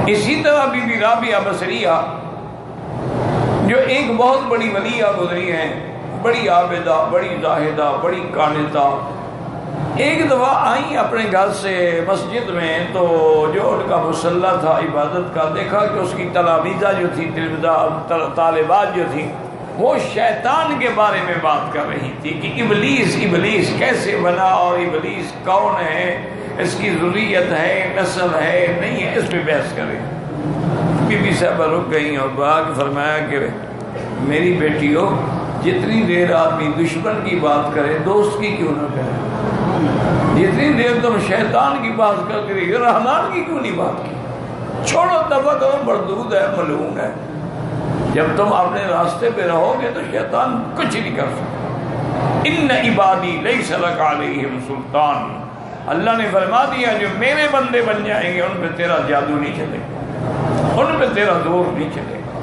اسی طرح be be Rabia بصریہ جو ایک بہت بڑی ولیہ گزری ہیں، بڑی عابدہ، بڑی زاہدہ، بڑی قانتہ، ایک دفعہ آئیں اپنے گھر سے مسجد میں، تو جو ان کا مصلی تھا عبادت کا، دیکھا کہ اس کی تلامیذہ جو تھی، طالبات جو تھیں، وہ شیطان کے بارے میں بات کر رہی تھی کہ ابلیس کیسے بنا اور ابلیس کون ہے، اس کی ذریت ہے، نسل ہے، نہیں ہے، اس پہ بحث کریں۔ بی بی صاحبہ رک گئیں اور دعا کے فرمایا کہ میری بیٹیوں، جتنی دیر آدمی دشمن کی بات کرے دوست کی کیوں نہ کرے؟ جتنی دیر تم شیطان کی بات کرتے رہے رحمان کی کیوں نہیں بات کی؟ چھوڑو، دفعہ کرو، مردود ہے، ملعون ہے۔ جب تم اپنے راستے پہ رہو گے تو شیطان کچھ نہیں کر سکتا۔ ان عبادی لیس لک علیہم سلطان، اللہ نے فرما دیا جو میرے بندے بن جائیں گے ان پہ تیرا جادو نہیں چلے گا، ان پہ تیرا زور نہیں چلے گا۔